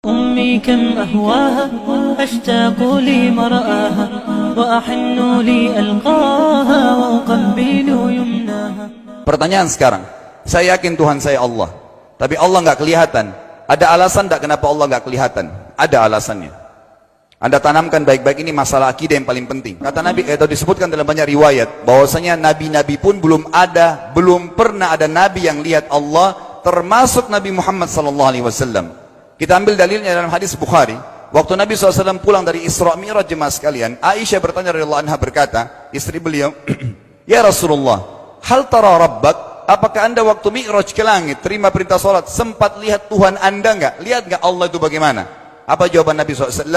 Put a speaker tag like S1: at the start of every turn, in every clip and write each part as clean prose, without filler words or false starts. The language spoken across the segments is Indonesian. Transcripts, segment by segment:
S1: أمي كم أهواها أشتاق لمرآها وأحن لألقاها وأقبل يمناها.
S2: Pertanyaan sekarang, saya yakin Tuhan saya Allah, tapi Allah nggak kelihatan. Ada alasan tak kenapa Allah nggak kelihatan? Ada alasannya. Anda tanamkan baik-baik, ini masalah akidah yang paling penting. Kata Nabi, atau disebutkan dalam banyak riwayat, bahwasanya nabi-nabi pun belum pernah ada nabi yang lihat Allah, termasuk Nabi Muhammad SAW. Kita ambil dalilnya dalam hadis Bukhari. Waktu Nabi SAW pulang dari Isra Mi'raj, jemaah sekalian, Aisyah bertanya radhiyallahu anha, berkata, istri beliau, ya Rasulullah, hal tara rabbak? Apakah anda waktu Mi'raj ke langit, terima perintah sholat, sempat lihat Tuhan anda enggak? Lihat enggak Allah itu bagaimana? Apa jawaban Nabi SAW?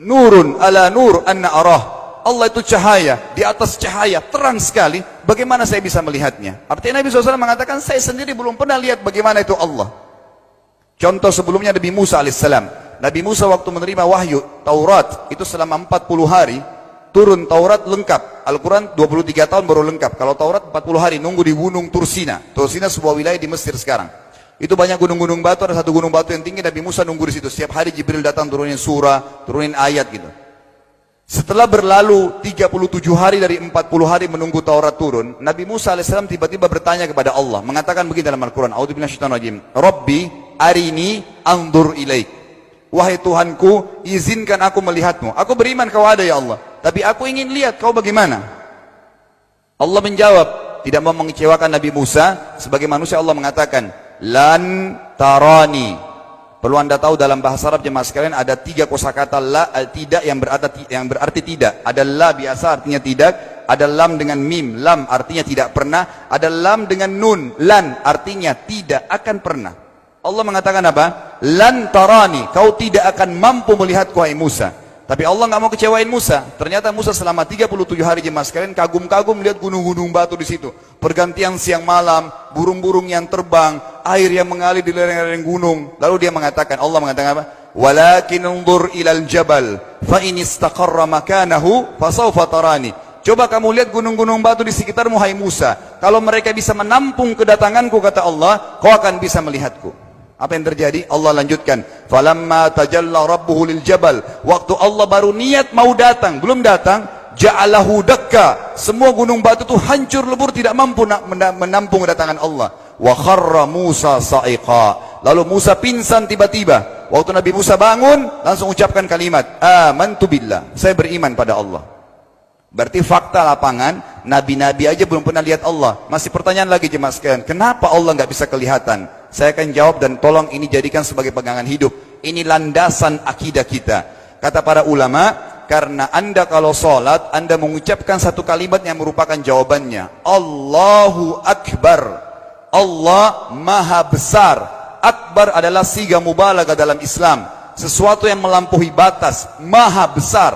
S2: Nurun ala nur anna arah. Allah itu cahaya, di atas cahaya, terang sekali. Bagaimana saya bisa melihatnya? Artinya Nabi SAW mengatakan, saya sendiri belum pernah lihat bagaimana itu Allah. Contoh sebelumnya Nabi Musa alaihissalam. Nabi Musa waktu menerima wahyu Taurat, itu selama 40 hari, turun Taurat lengkap. Al-Quran 23 tahun baru lengkap. Kalau Taurat 40 hari, nunggu di gunung Tursina. Tursina sebuah wilayah di Mesir sekarang. Itu banyak gunung-gunung batu, ada satu gunung batu yang tinggi, Nabi Musa nunggu di situ. Setiap hari Jibril datang turunin surah, turunin ayat gitu. Setelah berlalu 37 hari dari 40 hari menunggu Taurat turun, Nabi Musa alaihissalam tiba-tiba bertanya kepada Allah, mengatakan begini dalam Al-Quran, A'udzubillahi minasyaitonir rajim, Rabbi arini anzur ilaik. Wahai Tuhanku, izinkan aku melihatmu. Aku beriman kau ada ya Allah, tapi aku ingin lihat kau bagaimana. Allah menjawab, tidak mau mengecewakan Nabi Musa. Sebagai manusia Allah mengatakan, lan tarani. Perlu anda tahu dalam bahasa Arab jemaah sekalian ada 3 kosakata la, tidak yang berarti tidak. Ada la biasa artinya tidak, ada lam dengan mim, lam artinya tidak pernah, ada lam dengan nun, lan artinya tidak akan pernah. Allah mengatakan apa? Lan tarani, kau tidak akan mampu melihatku hai Musa. Tapi Allah nggak mau kecewain Musa. Ternyata Musa selama 37 hari jemaah sekalian kagum-kagum lihat gunung-gunung batu di situ. Pergantian siang malam, burung-burung yang terbang, air yang mengalir di lereng-lereng gunung. Lalu dia mengatakan, Allah mengatakan apa? Walakin unzur ilal jabal fa in istaqarra makanahu fasawfa tarani. Coba kamu lihat gunung-gunung batu di sekitarmu hai Musa. Kalau mereka bisa menampung kedatanganku, kata Allah, kau akan bisa melihatku. Apa yang terjadi? Allah lanjutkan, falamma tajalla rabbuhu lil jabal. Waktu Allah baru niat mau datang, belum datang, ja'alahu dakka. Semua gunung batu itu hancur lebur, tidak mampu menampung kedatangan Allah. Wa kharra Musa sa'iqa. Lalu Musa pingsan tiba-tiba. Waktu Nabi Musa bangun, langsung ucapkan kalimat, amantu billah. Saya beriman pada Allah. Berarti fakta lapangan, nabi-nabi aja belum pernah lihat Allah. Masih pertanyaan lagi jemaah sekalian, kenapa Allah nggak bisa kelihatan? Saya akan jawab dan tolong ini jadikan sebagai pegangan hidup. Ini landasan akidah kita. Kata para ulama, karena anda kalau sholat, anda mengucapkan satu kalimat yang merupakan jawabannya. Allahu Akbar. Allah Maha Besar. Akbar adalah siga mubalaghah dalam Islam. Sesuatu yang melampaui batas. Maha Besar.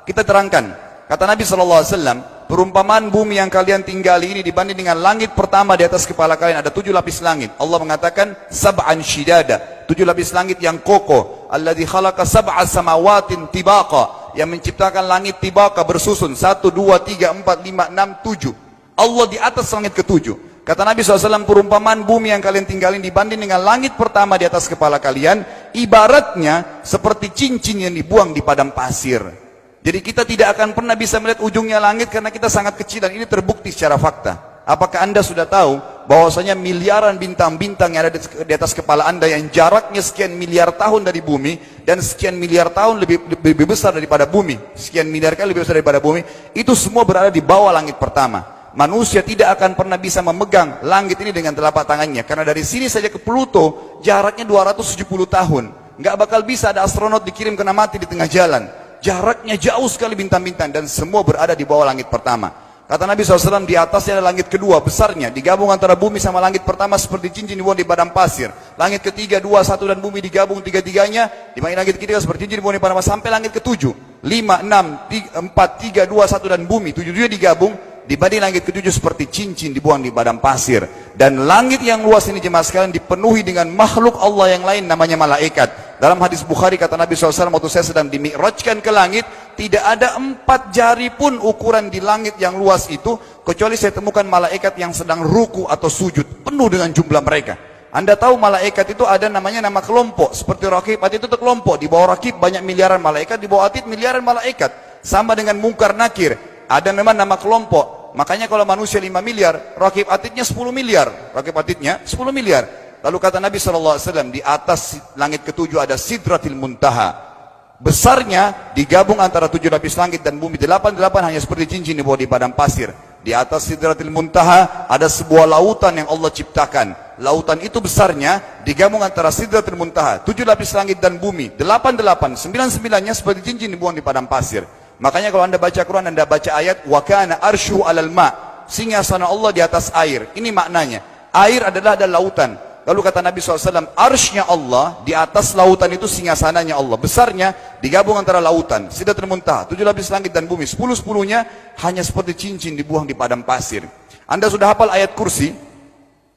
S2: Kita terangkan. Kata Nabi SAW, perumpamaan bumi yang kalian tinggali ini dibanding dengan langit pertama di atas kepala kalian, ada 7 lapis langit. Allah mengatakan, sab'an shidada, 7 lapis langit yang kokoh. Alladzi khalaqa sab'a samawatin tibaqa, yang menciptakan langit tibaqa bersusun, 1, 2, 3, 4, 5, 6, 7. Allah di atas langit ke-7. Kata Nabi SAW, perumpamaan bumi yang kalian tinggalin dibanding dengan langit pertama di atas kepala kalian, ibaratnya seperti cincin yang dibuang di padang pasir. Jadi kita tidak akan pernah bisa melihat ujungnya langit karena kita sangat kecil, dan ini terbukti secara fakta. Apakah anda sudah tahu bahwasanya miliaran bintang-bintang yang ada di atas kepala anda yang jaraknya sekian miliar tahun dari bumi dan sekian miliar tahun lebih besar daripada bumi, sekian miliar kali lebih besar daripada bumi, itu semua berada di bawah langit pertama. Manusia tidak akan pernah bisa memegang langit ini dengan telapak tangannya, karena dari sini saja ke Pluto jaraknya 270 tahun. Nggak bakal bisa ada astronot dikirim kena mati di tengah jalan. Jaraknya jauh sekali bintang-bintang, dan semua berada di bawah langit pertama. Kata Nabi SAW, di atasnya ada langit kedua besarnya, digabung antara bumi sama langit pertama seperti cincin dibuang di padang pasir. Langit ketiga, 2, 1 dan bumi digabung tiga-tiganya, dimana langit ketiga seperti cincin dibuang di padang pasir, sampai langit ke-7, 5, 6, 4, 3, 2, 1 dan bumi, 7 digabung, dibanding langit ke-7 seperti cincin dibuang di padang pasir. Dan langit yang luas ini jemaah sekalian dipenuhi dengan makhluk Allah yang lain namanya malaikat. Dalam hadis Bukhari kata Nabi SAW, waktu saya sedang dimi'rajkan ke langit, tidak ada 4 jari pun ukuran di langit yang luas itu, kecuali saya temukan malaikat yang sedang ruku atau sujud, penuh dengan jumlah mereka. Anda tahu malaikat itu ada namanya nama kelompok. Seperti Raqib, Atid itu kelompok. Di bawah Raqib banyak miliaran malaikat, di bawah Atid miliaran malaikat. Sama dengan Munkar Nakir. Ada memang nama kelompok. Makanya kalau manusia 5 miliar, Raqib Atidnya 10 miliar. Raqib Atidnya 10 miliar. Lalu kata Nabi SAW, di atas langit ketujuh ada Sidratil Muntaha. Besarnya digabung antara 7 lapis langit dan bumi. 8 hanya seperti cincin di bawah di padang pasir. Di atas Sidratil Muntaha ada sebuah lautan yang Allah ciptakan. Lautan itu besarnya digabung antara Sidratil Muntaha, 7 lapis langit dan bumi. 9-9-nya seperti cincin dibuang di padang pasir. Makanya kalau Anda baca Quran, Anda baca ayat wa kana arsyu 'alal ma'. Singgasana Allah di atas air. Ini maknanya. Air adalah ada lautan. Lalu kata Nabi SAW, arsy-nya Allah di atas lautan itu singgasananya Allah. Besarnya digabung antara lautan, Sidratul Muntaha, 7 lapis langit dan bumi. 10-10-nya hanya seperti cincin dibuang di padang pasir. Anda sudah hafal ayat kursi?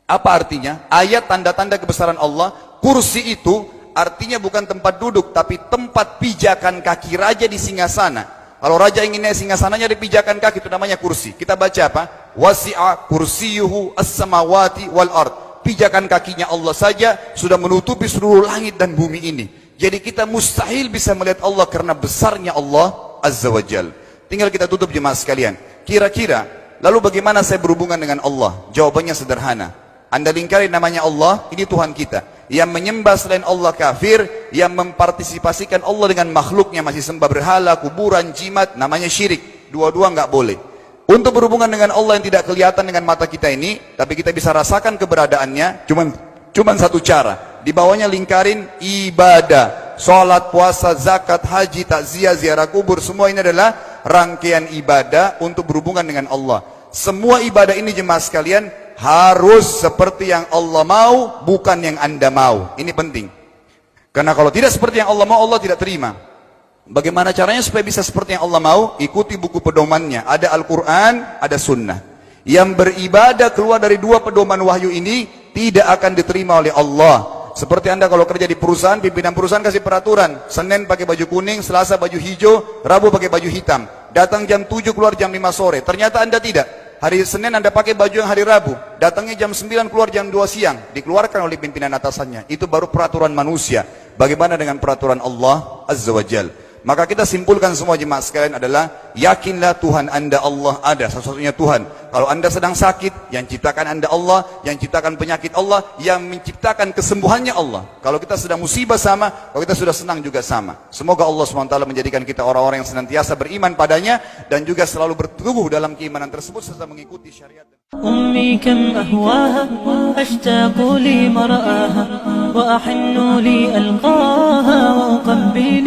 S2: Apa artinya? Ayat tanda-tanda kebesaran Allah. Kursi itu artinya bukan tempat duduk, tapi tempat pijakan kaki raja di singgasana. Kalau raja ingin naik singgasananya di pijakan kaki, itu namanya kursi. Kita baca apa? Wasi'a kursiyuhu as-samawati wal ard. Pijakan kakinya Allah saja sudah menutupi seluruh langit dan bumi ini. Jadi kita mustahil bisa melihat Allah karena besarnya Allah Azza wa Jal. Tinggal kita tutup jemaah sekalian. Kira-kira, lalu bagaimana saya berhubungan dengan Allah? Jawabannya sederhana. Anda lingkari namanya Allah, ini Tuhan kita. Yang menyembah selain Allah kafir, yang mempartisipasikan Allah dengan makhluknya, masih sembah berhala, kuburan, jimat, namanya syirik. Dua-dua nggak boleh. Untuk berhubungan dengan Allah yang tidak kelihatan dengan mata kita ini, tapi kita bisa rasakan keberadaannya, cuman satu cara. Di bawahnya lingkarin ibadah. Salat, puasa, zakat, haji, takziah, ziarah kubur, semua ini adalah rangkaian ibadah untuk berhubungan dengan Allah. Semua ibadah ini jemaah sekalian harus seperti yang Allah mau, bukan yang Anda mau. Ini penting. Karena kalau tidak seperti yang Allah mau, Allah tidak terima. Bagaimana caranya supaya bisa seperti yang Allah mau? Ikuti buku pedomannya. Ada Al-Quran, ada Sunnah. Yang beribadah keluar dari dua pedoman wahyu ini tidak akan diterima oleh Allah. Seperti Anda kalau kerja di perusahaan, pimpinan perusahaan kasih peraturan. Senin pakai baju kuning, Selasa baju hijau, Rabu pakai baju hitam. Datang jam 7, keluar jam 5 sore. Ternyata Anda tidak. Hari Senin Anda pakai baju yang hari Rabu. Datangnya jam 9, keluar jam 2 siang. Dikeluarkan oleh pimpinan atasannya. Itu baru peraturan manusia. Bagaimana dengan peraturan Allah Azza wa Jal? Maka kita simpulkan semua jemaah sekalian adalah, yakinlah Tuhan Anda Allah ada, satu-satunya Tuhan. Kalau Anda sedang sakit, yang ciptakan Anda Allah, yang ciptakan penyakit Allah, yang menciptakan kesembuhannya Allah. Kalau kita sedang musibah sama, kalau kita sudah senang juga sama. Semoga Allah SWT menjadikan kita orang-orang yang senantiasa beriman padanya, dan juga selalu berteguh dalam keimanan tersebut serta mengikuti syariat.
S1: أمي كم أهواها أشتاق لمرآها وأحن لي ألقاها وأقبل